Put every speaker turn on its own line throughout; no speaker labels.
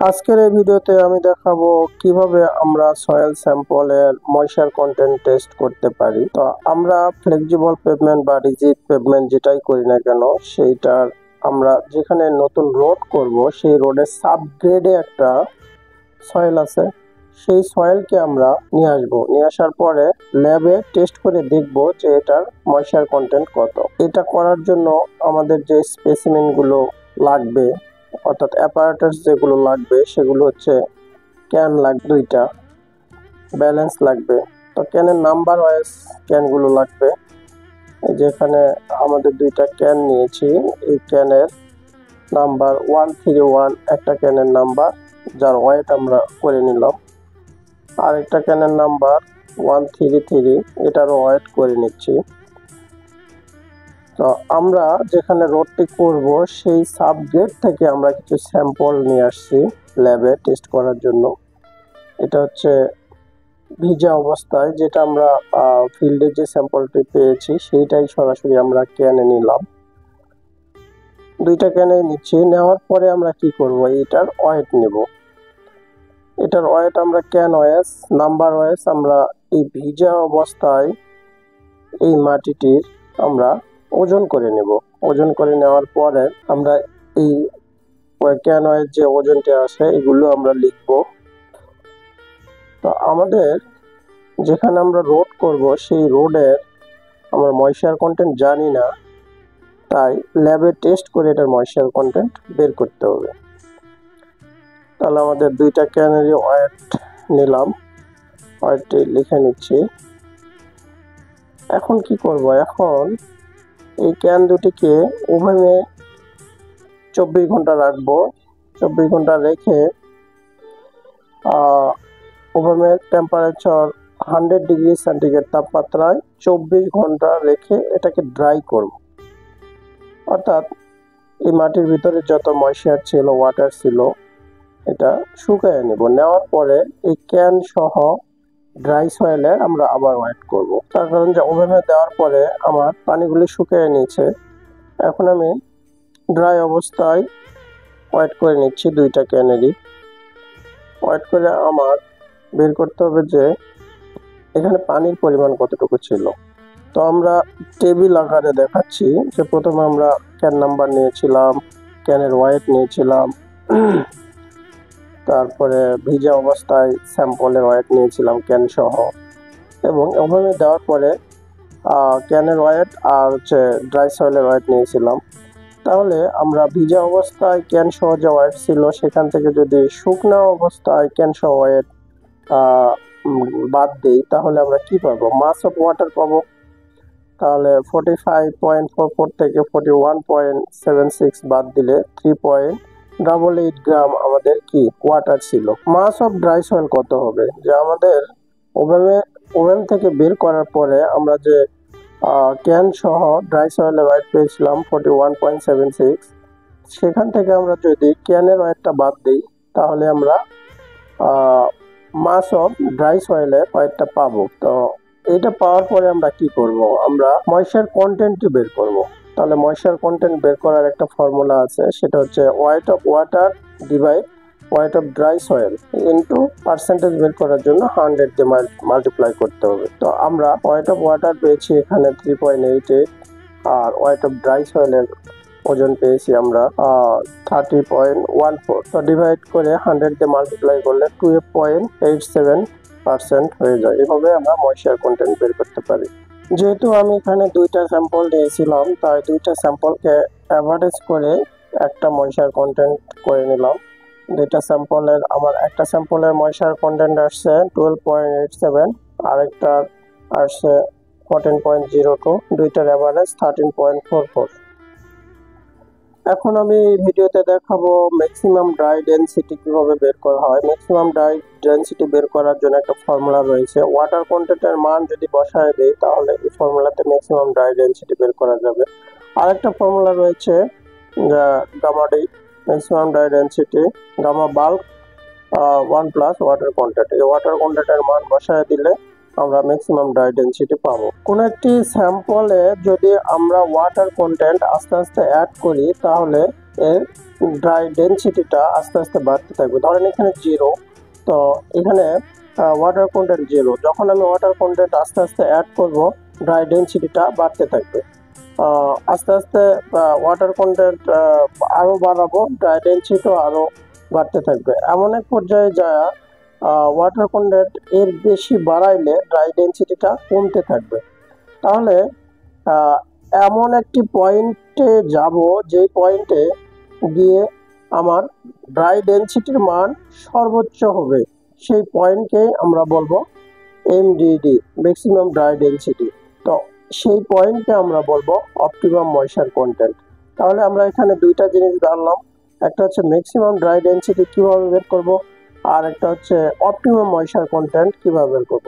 আজকের এই ভিডিওতে আমি দেখাবো কিভাবে আমরা সয়েল স্যাম্পলের ময়েশ্চার কন্টেন্ট টেস্ট করতে পারি। তো আমরা ফ্লেক্সিবল পেভমেন্ট বা রিজিড পেভমেন্ট যেটাই করি না কেন, সেইটার আমরা যেখানে নতুন রোড করব সেই রোডের সাবগ্রেডে একটা সয়েল আছে, সেই সয়েলকে আমরা নিয়ে আসার পরে ল্যাবে টেস্ট করে দেখব যে এটার ময়েশ্চার কন্টেন্ট কত। এটা করার জন্য আমাদের যে স্পেসিমেনগুলো লাগবে অর্থাৎ অ্যাপারেটাস যেগুলো লাগবে সেগুলো হচ্ছে ক্যান লাগবে দুইটা, ব্যালেন্স লাগবে। তো ক্যানের নাম্বার ওয়াইজ ক্যানগুলো লাগবে। যেখানে আমাদের দুইটা ক্যান নিয়েছি, এই ক্যানের নাম্বার 131 একটা ক্যানের নাম্বার, যার ওয়েট আমরা করে নিলাম। আর একটা ক্যানের নাম্বার 133, এটারও ওয়েট করে নিচ্ছি। তো আমরা যেখানে রোডটি করব সেই সাবগ্রেড থেকে আমরা কিছু স্যাম্পল নিয়ে আসছি ল্যাবে টেস্ট করার জন্য। এটা হচ্ছে ভিজা অবস্থায়, যেটা আমরা ফিল্ডে যে স্যাম্পলটি পেয়েছি সেইটাই সরাসরি আমরা ক্যানে নিলাম। দুইটা ক্যানে নিচ্ছি, নেওয়ার পরে আমরা কি করব, এটার ওয়েট নেব। এটার ওয়েট আমরা ক্যান ওয়েস নাম্বার ওয়েস আমরা এই ভিজা অবস্থায় এই মাটিটির আমরা ওজন করে নেব। ওজন করে নেওয়ার পরে আমরা এই ক্যান ওয়েস যে ওজনটি আসে এগুলো আমরা লিখব। তো আমাদের যেখানে আমরা রোড করব সেই রোডের আমরা ময়েশ্চার কন্টেন্ট জানি না, তাই ল্যাবে টেস্ট করে এটার ময়েশ্চার কন্টেন্ট বের করতে হবে। তাহলে আমাদের দুইটা ক্যানেরই ওয়েট নিলাম, ওয়েটটি লিখে নিচ্ছি। এখন কি করব, এখন এই ক্যান দুটিকে ওভেনে 24 ঘন্টা রাখবো। 24 ঘন্টা রেখে ওভেনের টেম্পারেচার 100 ডিগ্রি সেন্টিগ্রেড তাপমাত্রায় 24 ঘন্টা রেখে এটাকে ড্রাই করব। অর্থাৎ এই মাটির ভিতরে যত ময়েশ্চার ছিল, ওয়াটার ছিল, এটা শুকিয়ে নেব। নেওয়ার পরে এই ক্যান সহ ড্রাই সয়েলে আমরা আবার ওয়েট করব। তার কারণ যে ওভেনে দেওয়ার পরে আমার পানিগুলি শুকিয়ে নিয়েছে, এখন আমি ড্রাই অবস্থায় ওয়েট করে নিচ্ছি দুইটা ক্যানেরই। ওয়েট করে আমার বের করতে হবে যে এখানে পানির পরিমাণ কতটুকু ছিল। তো আমরা টেবিল আকারে দেখাচ্ছি যে প্রথমে আমরা ক্যান নাম্বার নিয়েছিলাম, ক্যানের ওয়েট নিয়েছিলাম, তারপরে ভিজা অবস্থায় স্যাম্পলের ওয়েট নিয়েছিলাম ক্যান সহ, এবং ওভেনে দেওয়ার পরে ক্যানের ওয়েট আর হচ্ছে ড্রাই সয়েলের ওয়েট নিয়েছিলাম। তাহলে আমরা ভিজা অবস্থায় ক্যান সহ যে ওয়েট ছিল সেখান থেকে যদি শুকনো অবস্থায় ক্যান সহ ওয়েট বাদ দিই, তাহলে আমরা কি পাবো, মাস অফ ওয়াটার পাবো। তাহলে 45.44 থেকে 41.76 বাদ দিলে 3.88 গ্রাম আমাদের কি ওয়াটার ছিল। মাস অফ ড্রাই সয়েল কত হবে, যে আমাদের ওভেন থেকে বের করার পরে আমরা যে ক্যান সহ ড্রাই সয়েলের ওয়েট পেয়েছিলাম 41.76, সেখান থেকে আমরা যদি ক্যানের ওয়েটটা বাদ দিই তাহলে আমরা মাস অফ ড্রাই সয়েলের ওয়েটটা পাবো। তো এটা পাওয়ার পরে আমরা কি করব, আমরা ময়েশ্চার কন্টেন্টটি বের করব। তাহলে ময়েশ্চার কন্টেন্ট বের করার একটা ফর্মুলা আছে, সেটা হচ্ছে weight of water divide weight of dry soil into percentage বের করার জন্য 100 দিয়ে মাল্টিপ্লাই করতে হবে। তো আমরা ওয়েট অফ ওয়াটার পেয়েছি এখানে 3.88, আর ওয়েট অফ ড্রাই সয়েলের ওজন পেয়েছি আমরা 30.14। তো ডিভাইড করে 100 দিয়ে মাল্টিপ্লাই করলে 12.87% হয়ে যায়। এভাবে আমরা ময়েশ্চার কন্টেন্ট বের করতে পারি। যেহেতু আমি এখানে দুইটা স্যাম্পল নিয়েছিলাম, তাই দুইটা স্যাম্পলকে অ্যাভারেজ করে একটা ময়েশ্চার কন্টেন্ট করে নিলাম। দুইটা স্যাম্পলের আমার একটা স্যাম্পলের ময়েশ্চার কন্টেন্ট আসছে 12.87, আরেকটার আসছে 14.02, দুইটার অ্যাভারেজ 13.44। এখন আমি এই ভিডিওতে দেখাবো ম্যাক্সিমাম ড্রাই ডেনসিটি কিভাবে বের করা হয়। ম্যাক্সিমাম ড্রাই ডেনসিটি বের করার জন্য একটা ফর্মুলা রয়েছে। ওয়াটার কন্টেন্টের মান যদি বসায় দেই তাহলে এই ফর্মুলাতে ম্যাক্সিমাম ড্রাই ডেনসিটি বের করা যাবে। আরেকটা ফর্মুলা রয়েছে gamma d, maximum dry density gamma bulk 1 plus water content. এই ওয়াটার কন্টেন্টের মান বসায় দিলে আমরা ম্যাক্সিমাম ড্রাই ডেনসিটি পাবো। কোন একটি স্যাম্পলে যদি আমরা ওয়াটার কন্টেন্ট আস্তে আস্তে অ্যাড করি তাহলে এর ড্রাই ডেনসিটিটা আস্তে আস্তে বাড়তে থাকবে। ধরেন এখানে 0, তো এখানে ওয়াটার কন্টেন্ট 0। যখন আমি ওয়াটার কন্টেন্ট আস্তে আস্তে অ্যাড করব, ড্রাই ডেনসিটিটা বাড়তে থাকবে। আস্তে আস্তে ওয়াটার কন্টেন্ট আরও বাড়াবো, ড্রাই ডেনসিটিও আরও বাড়তে থাকবে। এমন এক পর্যায়ে যায় ওয়াটার কন্টেন্ট এর বেশি বাড়াইলে ড্রাই ডেনসিটিটা কমতে থাকবে। তাহলে এমন একটি পয়েন্টে যাব, যেই পয়েন্টে গিয়ে আমার ড্রাই ডেনসিটির মান সর্বোচ্চ হবে, সেই পয়েন্টকে আমরা বলবো এমডিডি, ম্যাক্সিমাম ড্রাই ডেনসিটি। তো সেই পয়েন্টকে আমরা বলবো অপটিমাম ময়েশ্চার কন্টেন্ট। তাহলে আমরা এখানে দুইটা জিনিস জানলাম, একটা হচ্ছে ম্যাক্সিমাম ড্রাই ডেনসিটি কিভাবে বের করব, আর একটা হচ্ছে অপটিমাম ময়েশ্চার কন্টেন্ট কিভাবে বের করব।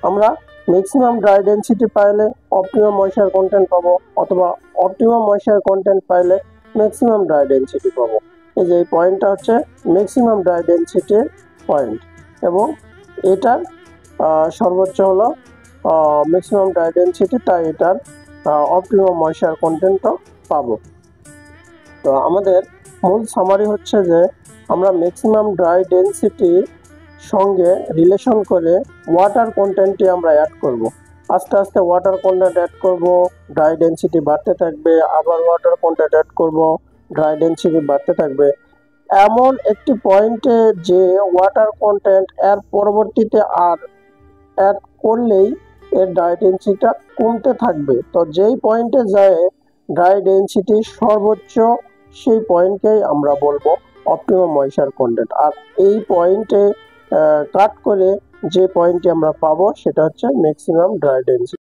আমরা ম্যাক্সিমাম ড্রাই ডেনসিটি পাইলে অপটিমাম ময়েশ্চার কন্টেন্ট পাবো, অথবা অপটিমাম ময়েশ্চার কন্টেন্ট পাইলে ম্যাক্সিমাম ড্রাই ডেনসিটি পাবো। এই যে এই পয়েন্টটা হচ্ছে ম্যাক্সিমাম ড্রাই ডেনসিটির পয়েন্ট, এবং এটার সর্বোচ্চ হলো ম্যাক্সিমাম ড্রাই ডেনসিটি, তাই এটার অপটিমাম ময়েশ্চার কন্টেন্টও পাবো। তো আমাদের মূল সামারি হচ্ছে যে আমরা ম্যাক্সিমাম ড্রাই ডেনসিটি সঙ্গে রিলেশন করে ওয়াটার কন্টেন্টটি আমরা অ্যাড করব। আস্তে আস্তে ওয়াটার কন্টেন্ট অ্যাড করব, ড্রাই ডেনসিটি বাড়তে থাকবে, আবার ওয়াটার কন্টেন্ট অ্যাড করব, ড্রাই ডেনসিটি বাড়তে থাকবে। এমন একটি পয়েন্টে যে ওয়াটার কন্টেন্ট এর পরবর্তীতে আর অ্যাড করলেই এর ড্রাই ডেনসিটিটা কমতে থাকবে। তো যেই পয়েন্টে যায় ড্রাই ডেনসিটি সর্বোচ্চ, সেই পয়েন্টকেই আমরা বলবো অপটিমাম ময়েশ্চার কন্টেন্ট। আর এই পয়েন্টে কাট করে যে পয়েন্টটি আমরা পাবো সেটা হচ্ছে ম্যাক্সিমাম ড্রাই ডেনসিটি।